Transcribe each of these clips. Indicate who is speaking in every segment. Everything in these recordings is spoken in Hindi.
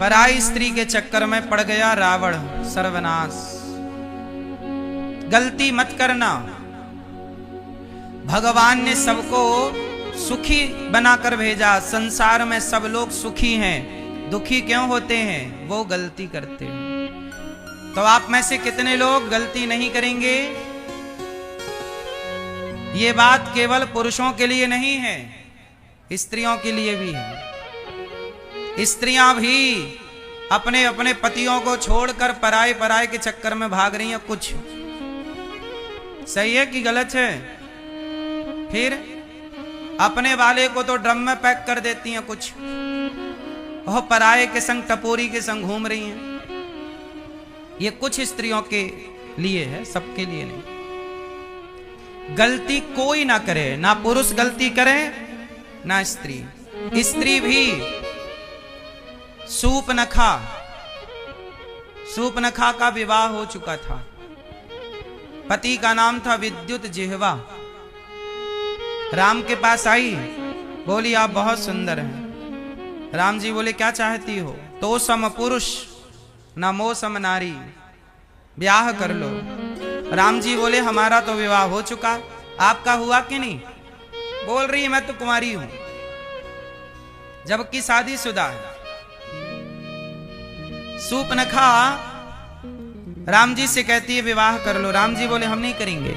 Speaker 1: पराई स्त्री के चक्कर में पड़ गया रावण, सर्वनाश। गलती मत करना। भगवान ने सबको सुखी बनाकर भेजा। संसार में सब लोग सुखी हैं, दुखी क्यों होते हैं? वो गलती करते हैं। तो आप में से कितने लोग गलती नहीं करेंगे? ये बात केवल पुरुषों के लिए नहीं है, स्त्रियों के लिए भी है। स्त्रियां भी अपने अपने पतियों को छोड़कर पराये के चक्कर में भाग रही हैं। कुछ सही है कि गलत है? फिर अपने वाले को तो ड्रम में पैक कर देती हैं, कुछ वह पराये के संग, टपोरी के संग घूम रही हैं। ये कुछ स्त्रियों के लिए है, सबके लिए नहीं। गलती कोई ना करे, ना पुरुष गलती करे ना स्त्री। स्त्री भी सूपनखा का विवाह हो चुका था। पति का नाम था विद्युत जिह्वा। राम के पास आई, बोली आप बहुत सुंदर हैं। राम जी बोले क्या चाहती हो? तो सम पुरुष न मो सम नारी, ब्याह कर लो। राम जी बोले हमारा तो विवाह हो चुका, आपका हुआ कि नहीं? बोल रही मैं तो कुंवारी हूं, जबकि शादीशुदा है। सूपनखा राम जी से कहती है विवाह कर लो। राम जी बोले हम नहीं करेंगे।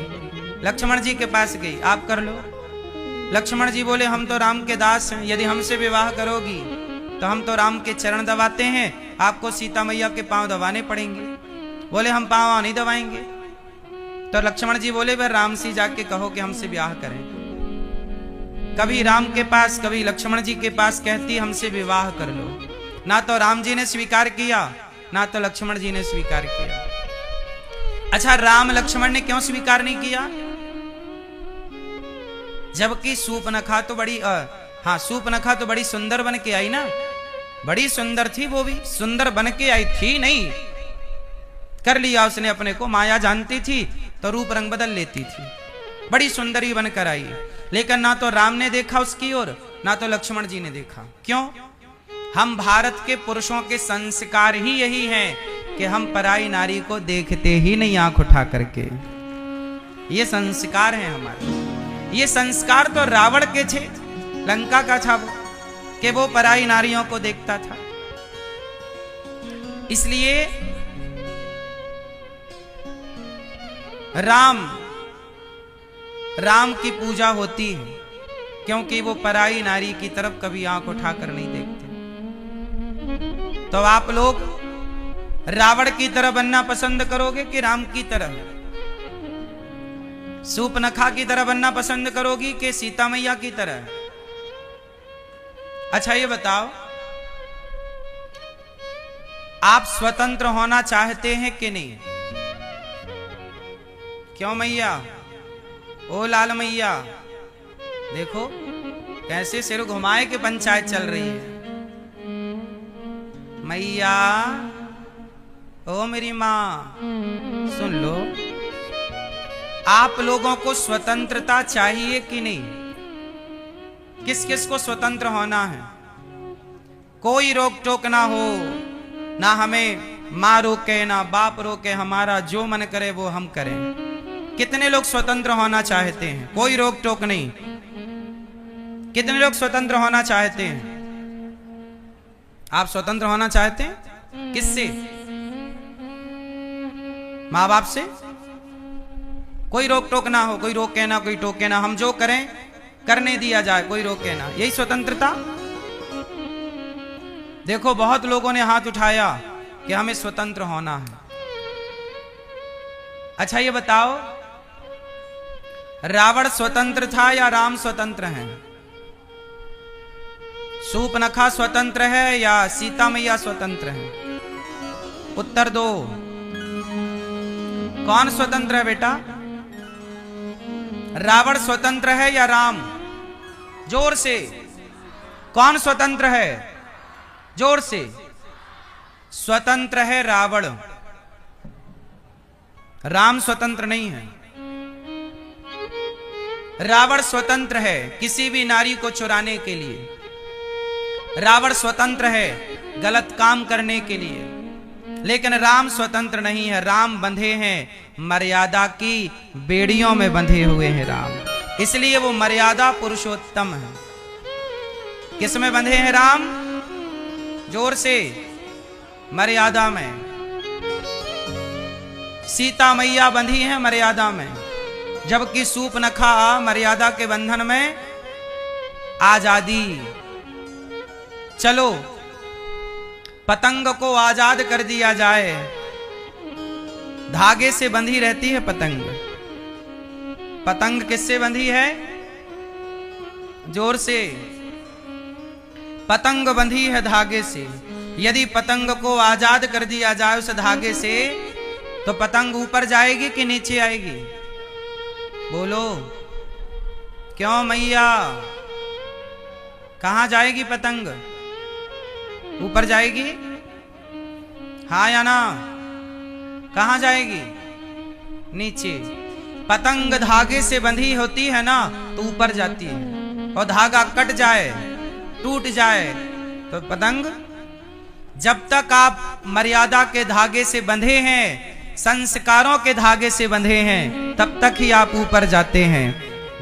Speaker 1: लक्ष्मण जी के पास गई, आप कर लो। लक्ष्मण जी बोले हम तो राम के दास हैं, यदि हमसे विवाह करोगी तो हम तो राम के चरण दबाते हैं, आपको सीता मैया के पांव दबाने पड़ेंगे। बोले हम पांव नहीं दबाएंगे। तो लक्ष्मण जी बोले वह राम से जाके कहो कि हमसे ब्याह करें। कभी राम के पास, कभी लक्ष्मण जी के पास कहती हमसे विवाह कर लो। ना तो राम जी ने स्वीकार किया, ना तो लक्ष्मण जी ने स्वीकार किया। अच्छा, राम लक्ष्मण ने क्यों स्वीकार नहीं किया? जबकि सूपनखा तो सूपनखा तो बड़ी सुंदर बन के आई ना, बड़ी सुंदर थी। वो भी सुंदर बन के आई थी नहीं, कर लिया उसने अपने को। माया जानती थी तो रूप रंग बदल लेती थी। बड़ी सुंदरी बनकर आई, लेकिन ना तो राम ने देखा उसकी ओर, ना तो लक्ष्मण जी ने देखा। क्यों? हम भारत के पुरुषों के संस्कार ही यही हैं कि हम पराई नारी को देखते ही नहीं आंख उठा करके। ये संस्कार हैं हमारे। ये संस्कार तो रावण के थे, लंका का था वो, कि वो पराई नारियों को देखता था। इसलिए राम की पूजा होती है, क्योंकि वो पराई नारी की तरफ कभी आंख उठाकर नहीं देखते। तो आप लोग रावण की तरह बनना पसंद करोगे कि राम की तरह? सूपनखा की तरह बनना पसंद करोगी कि सीता मैया की तरह? अच्छा ये बताओ, आप स्वतंत्र होना चाहते हैं कि नहीं? क्यों मैया? ओ लाल मैया, देखो कैसे सिर घुमाए के पंचायत चल रही है। मैया, ओ मेरी मां, सुन लो। आप लोगों को स्वतंत्रता चाहिए कि नहीं? किस किस को स्वतंत्र होना है? कोई रोक टोक ना हो, ना हमें माँ रोके ना बाप रोके, हमारा जो मन करे वो हम करें। कितने लोग स्वतंत्र होना चाहते हैं? कोई रोक टोक नहीं। कितने लोग स्वतंत्र होना चाहते हैं? आप स्वतंत्र होना चाहते हैं? किससे? माँ बाप से? कोई रोक टोक ना हो, कोई रोके ना, कोई टोके ना, हम जो करें करने दिया जाए, कोई रोके ना। यही स्वतंत्रता? देखो बहुत लोगों ने हाथ उठाया कि हमें स्वतंत्र होना है। अच्छा ये बताओ, रावण स्वतंत्र था या राम स्वतंत्र हैं? सूपनखा स्वतंत्र है या सीता मैया स्वतंत्र है? उत्तर दो। कौन स्वतंत्र है बेटा? रावण स्वतंत्र है या राम? जोर से। कौन स्वतंत्र है? जोर से। स्वतंत्र है रावण, राम स्वतंत्र नहीं है। रावण स्वतंत्र है किसी भी नारी को चुराने के लिए। रावण स्वतंत्र है गलत काम करने के लिए। लेकिन राम स्वतंत्र नहीं है, राम बंधे हैं मर्यादा की बेड़ियों में बंधे हुए हैं राम, इसलिए वो मर्यादा पुरुषोत्तम है। किस में बंधे हैं राम? जोर से, मर्यादा में। सीता मैया बंधी है मर्यादा में, जबकि सूर्पनखा मर्यादा के बंधन में आजादी। चलो पतंग को आजाद कर दिया जाए, धागे से बंधी रहती है पतंग। पतंग किससे बंधी है? जोर से, पतंग बंधी है धागे से। यदि पतंग को आजाद कर दिया जाए उस धागे से, तो पतंग ऊपर जाएगी कि नीचे आएगी? बोलो क्यों मैया? कहां जाएगी पतंग? ऊपर जाएगी? हाँ या ना? कहां जाएगी? नीचे। पतंग धागे से बंधी होती है ना, तो ऊपर जाती है, और धागा कट जाए, टूट जाए, तो पतंग, जब तक आप मर्यादा के धागे से बंधे हैं, संस्कारों के धागे से बंधे हैं, तब तक ही आप ऊपर जाते हैं,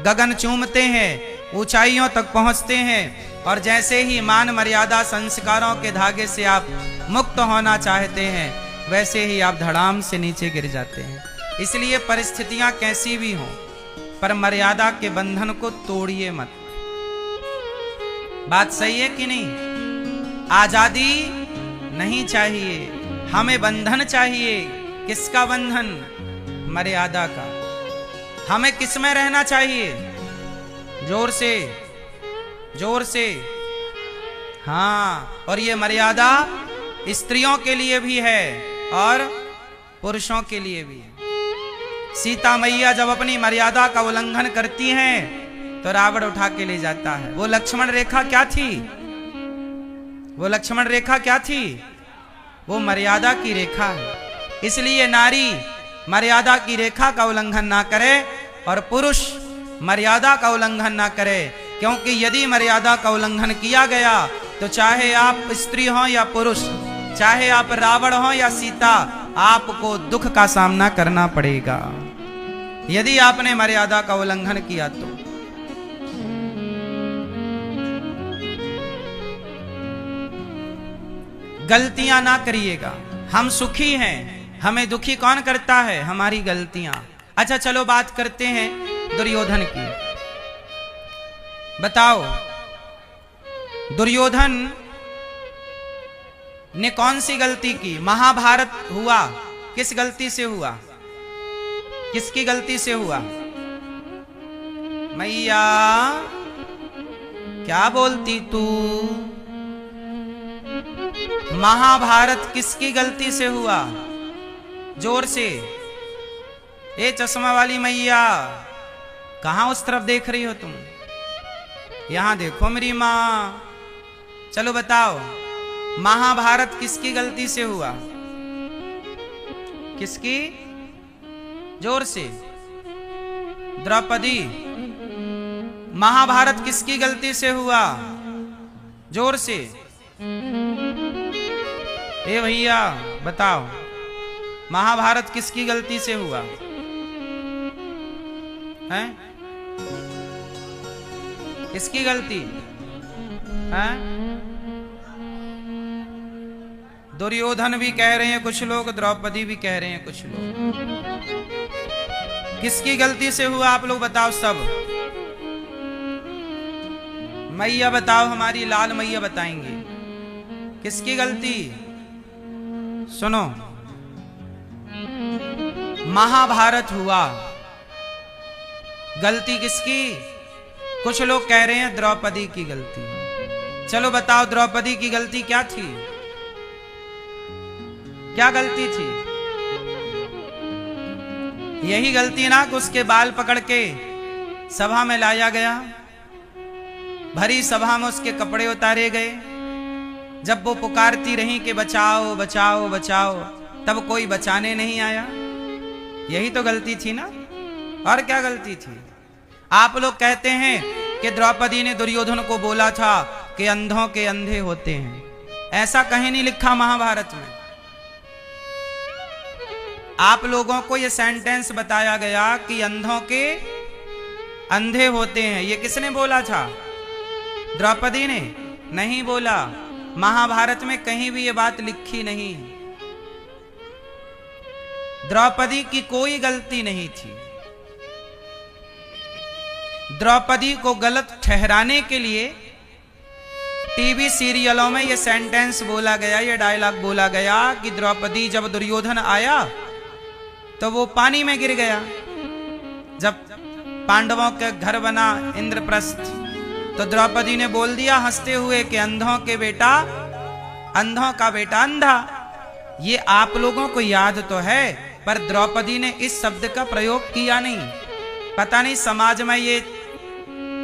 Speaker 1: गगन चूमते हैं, ऊंचाइयों तक पहुंचते हैं। और जैसे ही मान मर्यादा संस्कारों के धागे से आप मुक्त होना चाहते हैं, वैसे ही आप धड़ाम से नीचे गिर जाते हैं। इसलिए परिस्थितियां कैसी भी हों, पर मर्यादा के बंधन को तोड़िए मत। बात सही है कि नहीं? आजादी नहीं चाहिए, हमें बंधन चाहिए। किसका बंधन? मर्यादा का। हमें किस में रहना चाहिए? जोर से, जोर से। हाँ, और ये मर्यादा स्त्रियों के लिए भी है और पुरुषों के लिए भी है। सीता मैया जब अपनी मर्यादा का उल्लंघन करती हैं, तो रावण उठा के ले जाता है। वो लक्ष्मण रेखा क्या थी? वो लक्ष्मण रेखा क्या थी? वो मर्यादा की रेखा है। इसलिए नारी मर्यादा की रेखा का उल्लंघन ना करे और पुरुष मर्यादा का उल्लंघन ना करे, क्योंकि यदि मर्यादा का उल्लंघन किया गया, तो चाहे आप स्त्री हो या पुरुष, चाहे आप रावण हो या सीता, आपको दुख का सामना करना पड़ेगा यदि आपने मर्यादा का उल्लंघन किया तो। गलतियां ना करिएगा। हम सुखी हैं, हमें दुखी कौन करता है? हमारी गलतियां। अच्छा चलो बात करते हैं दुर्योधन की। बताओ दुर्योधन ने कौन सी गलती की? महाभारत हुआ, किस गलती से हुआ? किसकी गलती से हुआ? मैया क्या बोलती तू? महाभारत किसकी गलती से हुआ? जोर से। ए चश्मा वाली मैया, कहां उस तरफ देख रही हो तुम? यहां देखो मेरी मां। चलो बताओ महाभारत किसकी गलती से हुआ? किसकी? जोर से। द्रौपदी। महाभारत किसकी गलती से हुआ? जोर से। ए भैया बताओ महाभारत किसकी गलती से हुआ है? किसकी गलती है? दुर्योधन भी कह रहे हैं कुछ लोग, द्रौपदी भी कह रहे हैं कुछ लोग। किसकी गलती से हुआ आप लोग बताओ सब। मैया बताओ, हमारी लाल मैया बताएंगी किसकी गलती। सुनो, महाभारत हुआ, गलती किसकी? कुछ लोग कह रहे हैं द्रौपदी की गलती। चलो बताओ द्रौपदी की गलती क्या थी? क्या गलती थी? यही गलती ना कि उसके बाल पकड़ के सभा में लाया गया, भरी सभा में उसके कपड़े उतारे गए, जब वो पुकारती रही कि बचाओ बचाओ बचाओ, तब कोई बचाने नहीं आया। यही तो गलती थी ना, और क्या गलती थी? आप लोग कहते हैं कि द्रौपदी ने दुर्योधन को बोला था कि अंधों के अंधे होते हैं। ऐसा कहीं नहीं लिखा महाभारत में। आप लोगों को यह सेंटेंस बताया गया कि अंधों के अंधे होते हैं। ये किसने बोला था? द्रौपदी ने नहीं बोला। महाभारत में कहीं भी ये बात लिखी नहीं है। द्रौपदी की कोई गलती नहीं थी। द्रौपदी को गलत ठहराने के लिए टीवी सीरियलों में यह सेंटेंस बोला गया, यह डायलॉग बोला गया कि द्रौपदी जब दुर्योधन आया तो वो पानी में गिर गया। जब पांडवों का घर बना इंद्रप्रस्थ, तो द्रौपदी ने बोल दिया हंसते हुए कि अंधों का बेटा अंधा। ये आप लोगों को याद तो है, पर द्रौपदी ने इस शब्द का प्रयोग किया नहीं। पता नहीं समाज में ये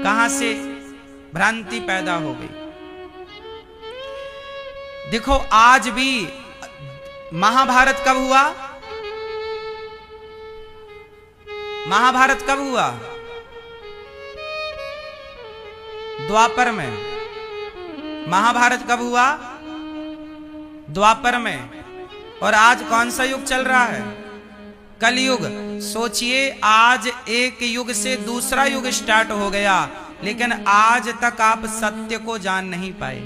Speaker 1: कहां से भ्रांति पैदा हो गई। देखो आज भी महाभारत कब हुआ? महाभारत कब हुआ? द्वापर में। महाभारत कब हुआ? द्वापर में। और आज कौन सा युग चल रहा है? कलयुग। सोचिए आज एक युग से दूसरा युग स्टार्ट हो गया, लेकिन आज तक आप सत्य को जान नहीं पाए।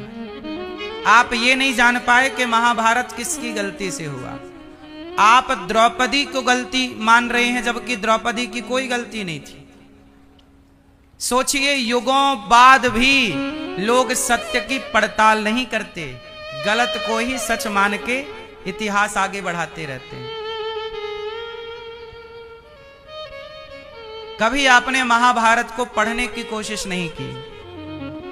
Speaker 1: आप ये नहीं जान पाए कि महाभारत किसकी गलती से हुआ। आप द्रौपदी को गलती मान रहे हैं, जबकि द्रौपदी की कोई गलती नहीं थी। सोचिए युगों बाद भी लोग सत्य की पड़ताल नहीं करते, गलत को ही सच मान के इतिहास आगे बढ़ाते रहते हैं। कभी आपने महाभारत को पढ़ने की कोशिश नहीं की,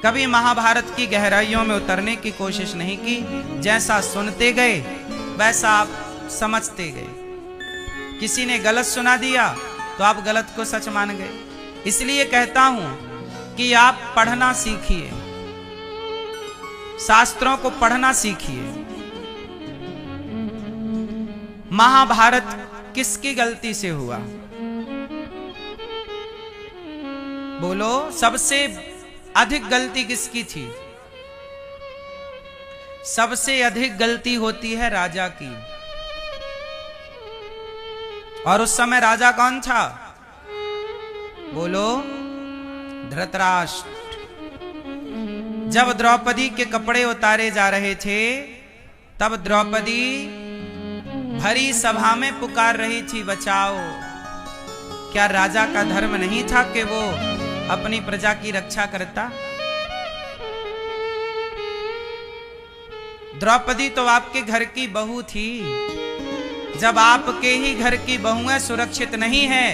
Speaker 1: कभी महाभारत की गहराइयों में उतरने की कोशिश नहीं की। जैसा सुनते गए वैसा आप समझते गए। किसी ने गलत सुना दिया तो आप गलत को सच मान गए। इसलिए कहता हूं कि आप पढ़ना सीखिए, शास्त्रों को पढ़ना सीखिए। महाभारत किसकी गलती से हुआ? बोलो, सबसे अधिक गलती किसकी थी? सबसे अधिक गलती होती है राजा की। और उस समय राजा कौन था? बोलो, धृतराष्ट्र। जब द्रौपदी के कपड़े उतारे जा रहे थे, तब द्रौपदी भरी सभा में पुकार रही थी, बचाओ। क्या राजा का धर्म नहीं था कि वो अपनी प्रजा की रक्षा करता? द्रौपदी तो आपके घर की बहू थी। जब आपके ही घर की बहुएं सुरक्षित नहीं है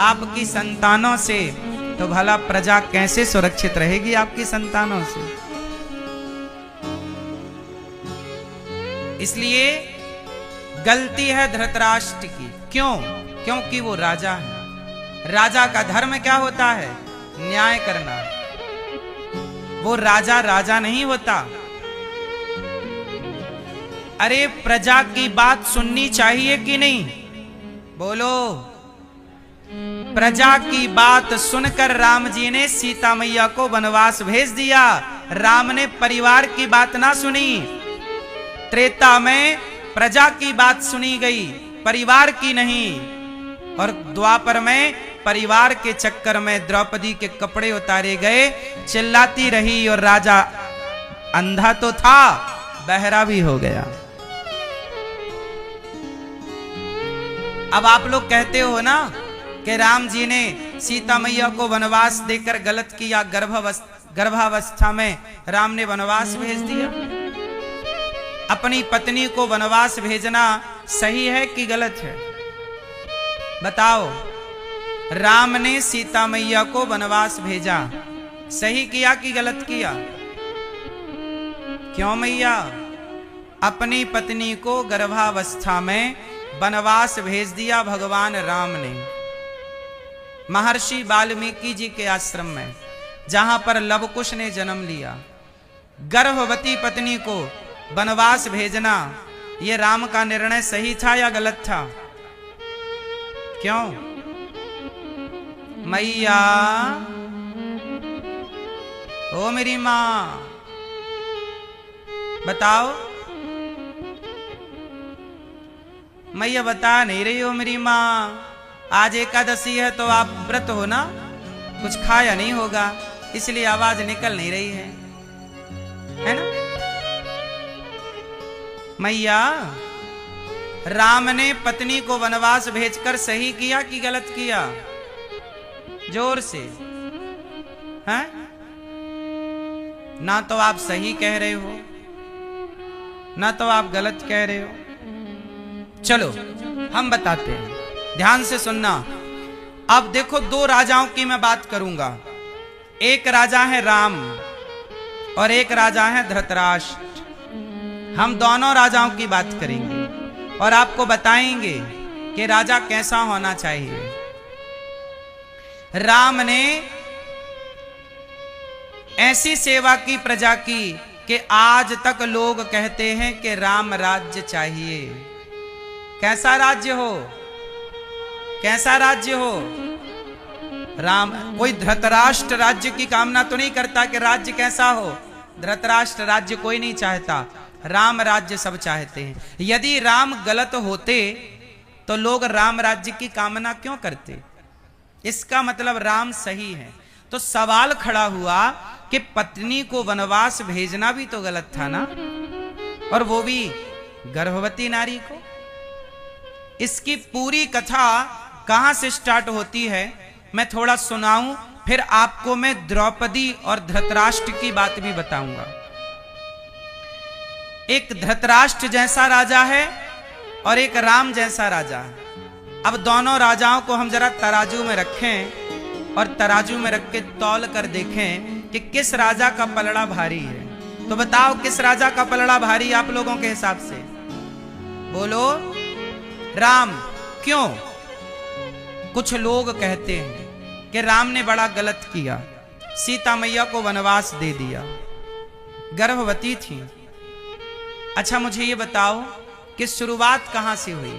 Speaker 1: आपकी संतानों से, तो भला प्रजा कैसे सुरक्षित रहेगी आपकी संतानों से? इसलिए गलती है धृतराष्ट्र की। क्यों? क्योंकि वो राजा है। राजा का धर्म क्या होता है? न्याय करना। वो राजा नहीं होता। अरे प्रजा की बात सुननी चाहिए कि नहीं? बोलो। प्रजा की बात सुनकर राम जी ने सीता मैया को वनवास भेज दिया। राम ने परिवार की बात ना सुनी। त्रेता में प्रजा की बात सुनी गई, परिवार की नहीं। और द्वापर में परिवार के चक्कर में द्रौपदी के कपड़े उतारे गए, चिल्लाती रही और राजा अंधा तो था, बहरा भी हो गया। अब आप लोग कहते हो ना कि राम जी ने सीता मैया को वनवास देकर गलत किया, गर्भावस्था में राम ने वनवास भेज दिया। अपनी पत्नी को वनवास भेजना सही है कि गलत है? बताओ। राम ने सीता मैया को वनवास भेजा, सही किया कि गलत किया? क्यों मैया? अपनी पत्नी को गर्भावस्था में वनवास भेज दिया भगवान राम ने। महर्षि वाल्मीकि जी के आश्रम में, जहां पर लवकुश ने जन्म लिया। गर्भवती पत्नी को वनवास भेजना, यह राम का निर्णय सही था या गलत था? क्यों? मैया, ओ मेरी मां, बताओ। मैया बता नहीं रही हो मेरी माँ, आज एकादशी है तो आप व्रत हो ना, कुछ खाया नहीं होगा इसलिए आवाज निकल नहीं रही है ना। मैया, राम ने पत्नी को वनवास भेजकर सही किया कि गलत किया? जोर से हैं? ना तो आप सही कह रहे हो ना तो आप गलत कह रहे हो। चलो हम बताते हैं, ध्यान से सुनना। अब देखो, दो राजाओं की मैं बात करूंगा। एक राजा है राम और एक राजा है धृतराष्ट्र। हम दोनों राजाओं की बात करेंगे और आपको बताएंगे कि राजा कैसा होना चाहिए। राम ने ऐसी सेवा की प्रजा की कि आज तक लोग कहते हैं कि राम राज्य चाहिए। कैसा राज्य हो? कैसा राज्य हो? राम, कोई धृतराष्ट्र राज्य की कामना तो नहीं करता कि राज्य कैसा हो। धृतराष्ट्र राज्य कोई नहीं चाहता, राम राज्य सब चाहते हैं। यदि राम गलत होते तो लोग राम राज्य की कामना क्यों करते? इसका मतलब राम सही है। तो सवाल खड़ा हुआ कि पत्नी को वनवास भेजना भी तो गलत था ना, और वो भी गर्भवती नारी को। इसकी पूरी कथा कहां से स्टार्ट होती है मैं थोड़ा सुनाऊं, फिर आपको मैं द्रौपदी और धृतराष्ट्र की बात भी बताऊंगा। एक धृतराष्ट्र जैसा राजा है और एक राम जैसा राजा है। अब दोनों राजाओं को हम जरा तराजू में रखें और तराजू में रख के तौल कर देखें कि किस राजा का पलड़ा भारी है। तो बताओ, किस राजा का पलड़ा भारी आप लोगों के हिसाब से? बोलो। राम। क्यों? कुछ लोग कहते हैं कि राम ने बड़ा गलत किया, सीता मैया को वनवास दे दिया, गर्भवती थी। अच्छा मुझे ये बताओ कि शुरुआत कहां से हुई?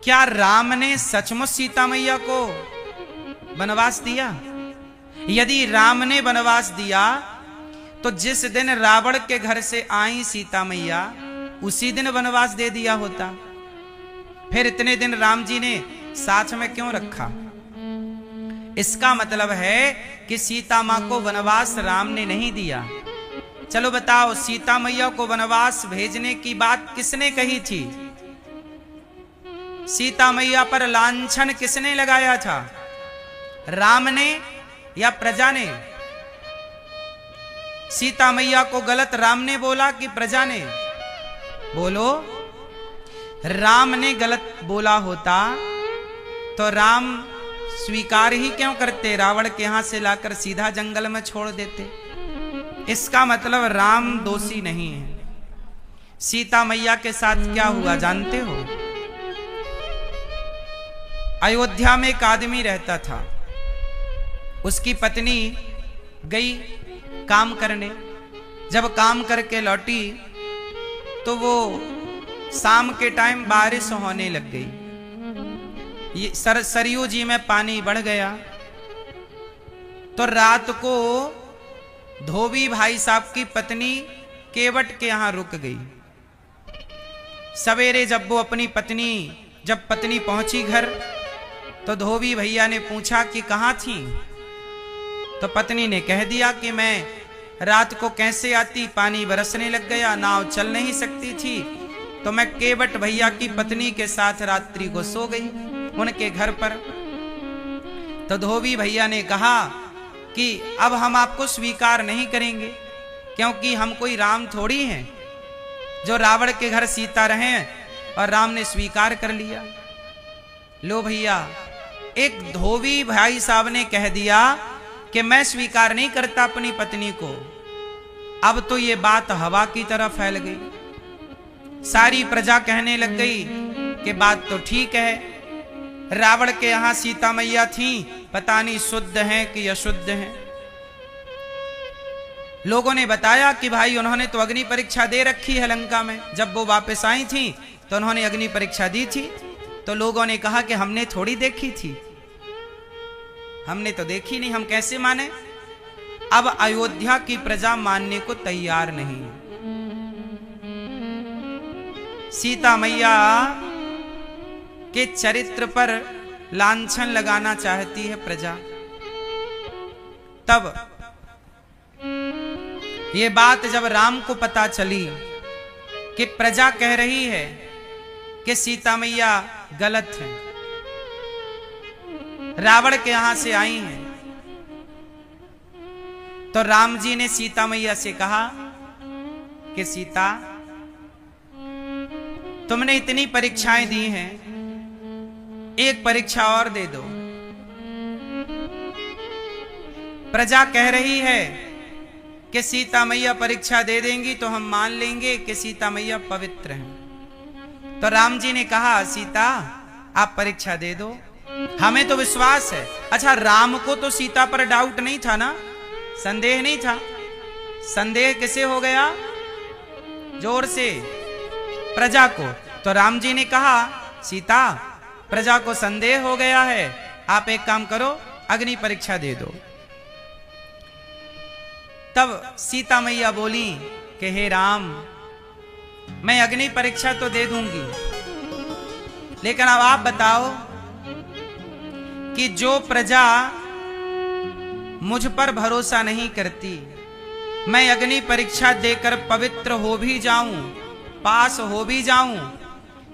Speaker 1: क्या राम ने सचमुच सीता मैया को वनवास दिया? यदि राम ने वनवास दिया तो जिस दिन रावण के घर से आई सीता मैया उसी दिन वनवास दे दिया होता। फिर इतने दिन राम जी ने साथ में क्यों रखा? इसका मतलब है कि सीता मां को वनवास राम ने नहीं दिया। चलो बताओ, सीता मैया को वनवास भेजने की बात किसने कही थी? सीता मैया पर लांछन किसने लगाया था? राम ने या प्रजा ने? सीता मैया को गलत राम ने बोला कि प्रजा ने? बोलो। राम ने गलत बोला होता तो राम स्वीकार ही क्यों करते? रावण के यहां से लाकर सीधा जंगल में छोड़ देते। इसका मतलब राम दोषी नहीं है। सीता मैया के साथ क्या हुआ जानते हो? अयोध्या में एक आदमी रहता था, उसकी पत्नी गई काम करने। जब काम करके लौटी तो वो शाम के टाइम बारिश होने लग गई। ये सरयू जी में पानी बढ़ गया। तो रात को धोबी भाई साहब की पत्नी केवट के यहां रुक गई। सवेरे जब पत्नी पहुंची घर तो धोबी भैया ने पूछा कि कहां थी? तो पत्नी ने कह दिया कि मैं रात को कैसे आती, पानी बरसने लग गया, नाव चल नहीं सकती थी, तो मैं केवट भैया की पत्नी के साथ रात्रि को सो गई उनके घर पर। तो धोबी भैया ने कहा कि अब हम आपको स्वीकार नहीं करेंगे, क्योंकि हम कोई राम थोड़ी हैं जो रावण के घर सीता रहे और राम ने स्वीकार कर लिया। लो भैया, एक धोबी भाई साहब ने कह दिया कि मैं स्वीकार नहीं करता अपनी पत्नी को। अब तो ये बात हवा की तरह फैल गई। सारी प्रजा कहने लग गई कि बात तो ठीक है, रावण के यहां सीता मैया थी, पता नहीं शुद्ध हैं कि अशुद्ध हैं। लोगों ने बताया कि भाई उन्होंने तो अग्नि परीक्षा दे रखी है लंका में। जब वो वापस आई थी तो उन्होंने अग्नि परीक्षा दी थी। तो लोगों ने कहा कि हमने थोड़ी देखी थी, हमने तो देखी नहीं, हम कैसे माने? अब अयोध्या की प्रजा मानने को तैयार नहीं है। सीता मैया के चरित्र पर लांछन लगाना चाहती है प्रजा। तब ये बात जब राम को पता चली कि प्रजा कह रही है कि सीता मैया गलत है, रावण के यहां से आई हैं, तो राम जी ने सीता मैया से कहा कि सीता, तुमने इतनी परीक्षाएं दी हैं, एक परीक्षा और दे दो। प्रजा कह रही है कि सीता मैया परीक्षा दे देंगी तो हम मान लेंगे कि सीता मैया पवित्र हैं। तो राम जी ने कहा, सीता आप परीक्षा दे दो, हमें तो विश्वास है। अच्छा, राम को तो सीता पर डाउट नहीं था ना, संदेह नहीं था। संदेह किसे हो गया? जोर से, प्रजा को। तो राम जी ने कहा, सीता प्रजा को संदेह हो गया है, आप एक काम करो, अग्नि परीक्षा दे दो। तब सीता मैया बोली कि हे राम, मैं अग्नि परीक्षा तो दे दूंगी, लेकिन अब आप बताओ कि जो प्रजा मुझ पर भरोसा नहीं करती, मैं अग्नि परीक्षा देकर पवित्र हो भी जाऊं, पास हो भी जाऊं,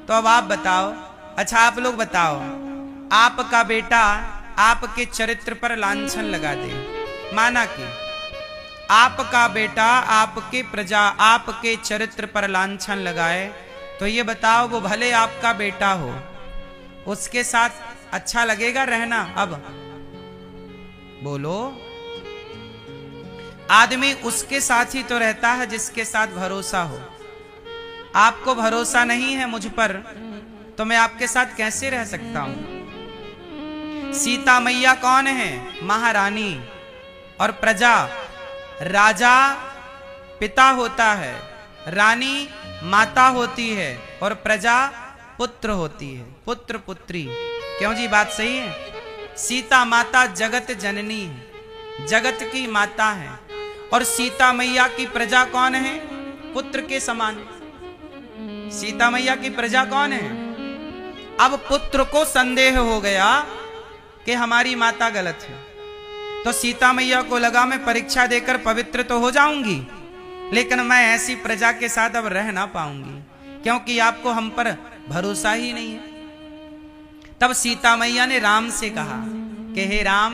Speaker 1: तो अब आप बताओ। अच्छा, आप लोग बताओ, आपका बेटा आपके चरित्र पर लांछन लगा दे, माना कि आपका बेटा आपके प्रजा आपके चरित्र पर लांछन लगाए, तो ये बताओ, वो भले आपका बेटा हो, उसके साथ अच्छा लगेगा रहना? अब बोलो, आदमी उसके साथ ही तो रहता है जिसके साथ भरोसा हो। आपको भरोसा नहीं है मुझ पर, तो मैं आपके साथ कैसे रह सकता हूं? सीता मैया कौन है? महारानी। और प्रजा, राजा पिता होता है, रानी माता होती है, और प्रजा पुत्र होती है, पुत्र पुत्री। क्यों जी, बात सही है? सीता माता जगत जननी है, जगत की माता है, और सीता मैया की प्रजा कौन है? पुत्र के समान। सीता मैया की प्रजा कौन है? अब पुत्र को संदेह हो गया कि हमारी माता गलत है, तो सीता मैया को लगा मैं परीक्षा देकर पवित्र तो हो जाऊंगी, लेकिन मैं ऐसी प्रजा के साथ अब रह ना पाऊंगी, क्योंकि आपको हम पर भरोसा ही नहीं है। तब सीता मैया ने राम से कहा कि हे राम,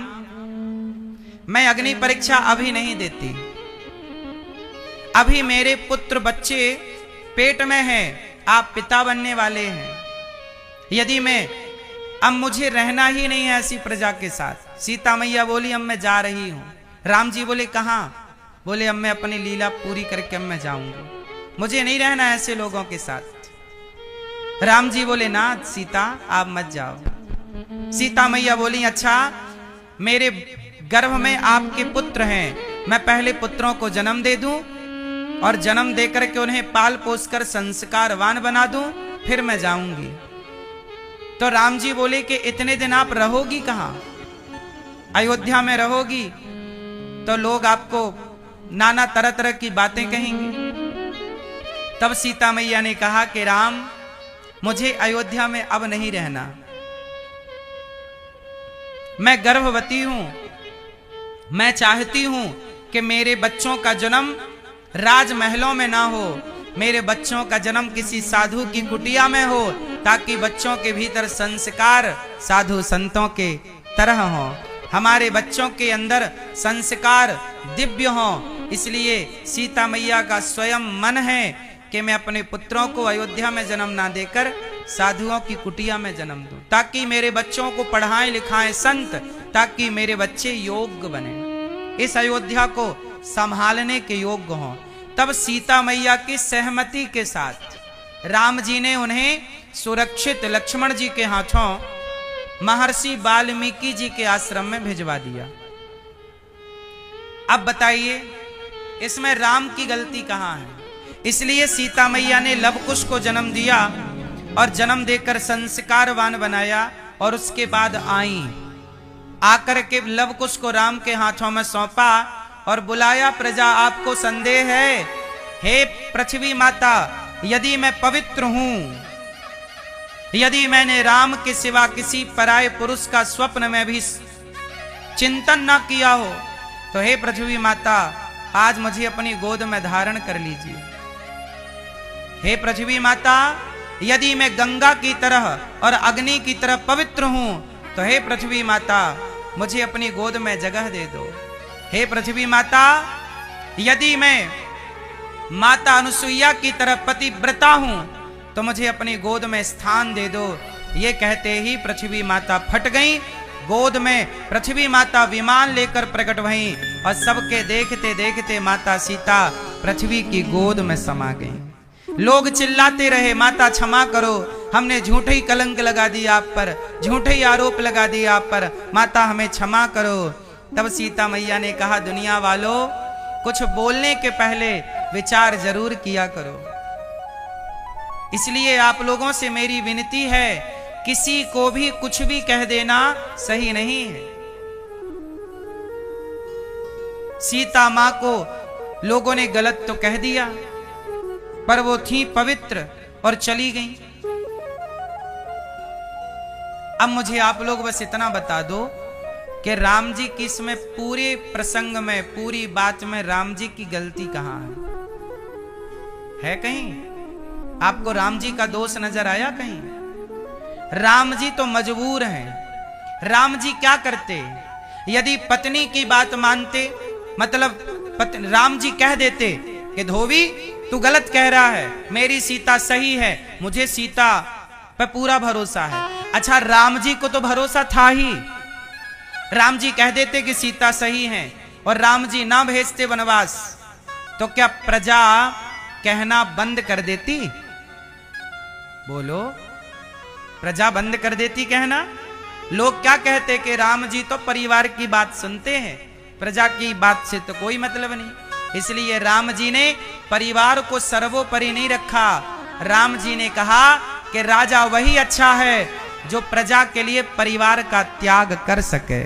Speaker 1: मैं अग्नि परीक्षा अभी नहीं देती, अभी मेरे पुत्र बच्चे पेट में हैं, आप पिता बनने वाले हैं। यदि मैं, अब मुझे रहना ही नहीं है ऐसी प्रजा के साथ। सीता मैया बोली, अब मैं जा रही हूं। राम जी बोले, कहां? बोले, अब मैं अपनी लीला पूरी करके अब मैं जाऊंगा, मुझे नहीं रहना ऐसे लोगों के साथ। राम जी बोले, ना सीता आप मत जाओ। सीता मैया बोली, अच्छा, मेरे गर्भ में आपके पुत्र हैं, मैं पहले पुत्रों को जन्म दे दूं और जन्म देकर के उन्हें पाल पोस कर संस्कारवान बना दूं, फिर मैं जाऊंगी। तो राम जी बोले कि इतने दिन आप रहोगी कहां? अयोध्या में रहोगी तो लोग आपको नाना तरह तरह की बातें कहेंगे। तब सीता मैया ने कहा कि राम, मुझे अयोध्या में अब नहीं रहना, मैं गर्भवती हूं, मैं चाहती हूं कि मेरे बच्चों का जन्म राजमहलों में ना हो, मेरे बच्चों का जन्म किसी साधु की कुटिया में हो, ताकि बच्चों के भीतर संस्कार साधु संतों के तरह हो, हमारे बच्चों के अंदर संस्कार दिव्य हो। इसलिए सीता मैया का स्वयं मन है कि मैं अपने पुत्रों को अयोध्या में जन्म ना देकर साधुओं की कुटिया में जन्म दूं, ताकि मेरे बच्चों को पढ़ाएं लिखाएं संत, ताकि मेरे बच्चे योग्य बने, इस अयोध्या को संभालने के योग्य हों। तब सीता मैया की सहमति के साथ राम जी ने उन्हें सुरक्षित लक्ष्मण जी के हाथों महर्षि वाल्मीकि जी के आश्रम में भिजवा दिया। अब बताइए, इसमें राम की गलती कहां है? इसलिए सीता मैया ने लवकुश को जन्म दिया और जन्म देकर संस्कारवान बनाया, और उसके बाद आई, आकर के लवकुश को राम के हाथों में सौंपा और बुलाया, प्रजा आपको संदेह है? हे पृथ्वी माता, यदि मैं पवित्र हूं, यदि मैंने राम के सिवा किसी पराये पुरुष का स्वप्न में भी चिंतन न किया हो, तो हे पृथ्वी माता, आज मुझे अपनी गोद में धारण कर लीजिए। हे पृथ्वी माता, यदि मैं गंगा की तरह और अग्नि की तरह पवित्र हूं, तो हे पृथ्वी माता, मुझे अपनी गोद में जगह दे दो। हे पृथ्वी माता, यदि मैं माता अनुसुईया की तरह पतिव्रता हूं, तो मुझे अपनी गोद में स्थान दे दो। ये कहते ही पृथ्वी माता फट गई। गोद में पृथ्वी माता विमान लेकर प्रकट भई और सबके देखते देखते माता सीता पृथ्वी की गोद में समा गई। लोग चिल्लाते रहे, माता क्षमा करो, हमने झूठे ही कलंक लगा दिया आप पर, झूठे ही आरोप लगा दिया आप पर, माता हमें क्षमा करो। तब सीता मैया ने कहा, दुनिया वालों, कुछ बोलने के पहले विचार जरूर किया करो। इसलिए आप लोगों से मेरी विनती है, किसी को भी कुछ भी कह देना सही नहीं है। सीता मां को लोगों ने गलत तो कह दिया, पर वो थी पवित्र और चली गई। अब मुझे आप लोग बस इतना बता दो कि राम जी की इसमें पूरे प्रसंग में, पूरी बात में राम जी की गलती कहां है कहीं? आपको राम जी का दोष नजर आया कहीं? राम जी तो मजबूर हैं। राम जी क्या करते? यदि पत्नी की बात मानते, मतलब राम जी कह देते कि धोबी तू गलत कह रहा है, मेरी सीता सही है, मुझे सीता पर पूरा भरोसा है। अच्छा, राम जी को तो भरोसा था ही। राम जी कह देते कि सीता सही है और राम जी ना भेजते वनवास, तो क्या प्रजा कहना बंद कर देती? बोलो, प्रजा बंद कर देती कहना? लोग क्या कहते कि राम जी तो परिवार की बात सुनते हैं, प्रजा की बात से तो कोई मतलब नहीं। इसलिए राम जी ने परिवार को सर्वोपरि नहीं रखा। राम जी ने कहा कि राजा वही अच्छा है जो प्रजा के लिए परिवार का त्याग कर सके।